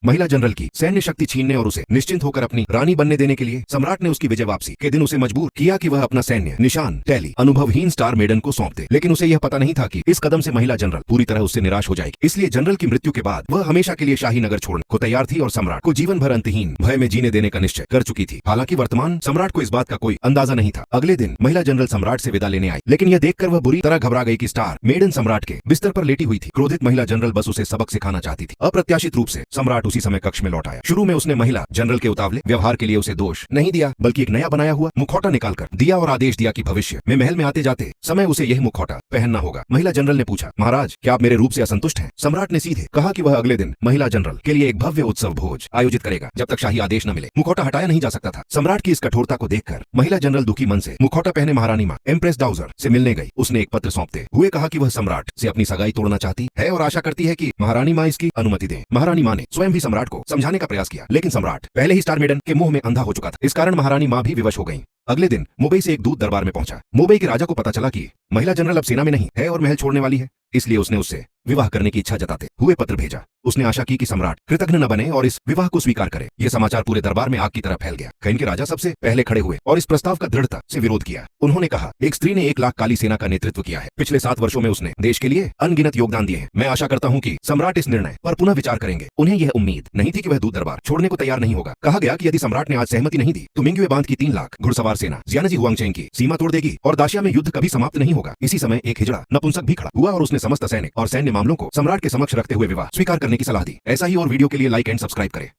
महिला जनरल की सैन्य शक्ति छीनने और उसे निश्चिंत होकर अपनी रानी बनने देने के लिए सम्राट ने उसकी विजय वापसी के दिन उसे मजबूर किया कि वह अपना सैन्य निशान टैली अनुभवहीन स्टार मेडन को सौंप दे। लेकिन उसे यह पता नहीं था कि इस कदम से महिला जनरल पूरी तरह उससे निराश हो जाएगी। इसलिए जनरल की मृत्यु के बाद वह हमेशा के लिए शाही नगर छोड़ने को तैयार थी और सम्राट को जीवन भर अंतहीन भय में जीने देने का निश्चय कर चुकी थी। हालांकि वर्तमान सम्राट को इस बात का कोई अंदाजा नहीं था। अगले दिन महिला जनरल सम्राट से विदा लेने आई, लेकिन यह देखकर वह बुरी तरह घबरा गई कि स्टार मेडन सम्राट के बिस्तर पर लेटी हुई थी। क्रोधित महिला जनरल बस उसे सबक सिखाना चाहती थी। अप्रत्याशित रूप से सम्राट उसी समय कक्ष में लौट आया। शुरू में उसने महिला जनरल के उतावले व्यवहार के लिए उसे दोष नहीं दिया, बल्कि एक नया बनाया हुआ मुखौटा निकालकर दिया और आदेश दिया कि भविष्य में महल में आते जाते समय उसे यह मुखौटा पहनना होगा। महिला जनरल ने पूछा, महाराज क्या आप मेरे रूप से असंतुष्ट हैं? सम्राट ने सीधे कहा कि वह अगले दिन महिला जनरल के लिए एक भव्य उत्सव भोज आयोजित करेगा जब तक शाही आदेश न मिले। मुखौटा हटाया नहीं जा सकता था। सम्राट की इस कठोरता को देखकर महिला जनरल दुखी मन से मुखौटा पहने महारानी माँ एम्प्रेस डाउजर से मिलने गई। उसने एक पत्र सौंपते हुए कहा कि वह सम्राट से अपनी सगाई तोड़ना चाहती है और आशा करती है कि महारानी माँ इसकी अनुमति दें। महारानी माँ ने स्वयं भी सम्राट को समझाने का प्रयास किया, लेकिन सम्राट पहले ही स्टार मेडन के मोह में अंधा हो चुका था। इस कारण महारानी माँ भी विवश हो गईं। अगले दिन मुंबई से एक दूत दरबार में पहुंचा। मुंबई के राजा को पता चला कि महिला जनरल अब सेना में नहीं है और महल छोड़ने वाली है, इसलिए उसने उससे विवाह करने की इच्छा जताते हुए पत्र भेजा। उसने आशा की कि सम्राट कृतघ्न न बने और इस विवाह को स्वीकार करे। यह समाचार पूरे दरबार में आग की तरह फैल गया। खैन के राजा सबसे पहले खड़े हुए और इस प्रस्ताव का दृढ़ता से विरोध किया। उन्होंने कहा, एक स्त्री ने 1 लाख काली सेना का नेतृत्व किया है। पिछले 7 वर्षों में उसने देश के लिए अनगिनत योगदान दिए हैं। मैं आशा करता हूँ कि सम्राट इस निर्णय पर पुनः विचार करेंगे। उन्हें यह उम्मीद नहीं थी कि वह दूत दरबार छोड़ने को तैयार नहीं होगा। कहा गया कि यदि सम्राट ने आज सहमति नहीं दी तो मिंग्वे बांध की 3 लाख घुड़सवार सेना जियानजी हुआंगचेंग की सीमा तोड़ देगी और दाशिया में युद्ध कभी समाप्त नहीं होगा। इसी समय एक हिजड़ा नपुंसक भी खड़ा हुआ और उसने समस्त सैनिक और सैन्य मामलों को सम्राट के समक्ष रखते हुए विवाह स्वीकार करने की सलाह दी। ऐसा ही और वीडियो के लिए लाइक एंड सब्सक्राइब करें।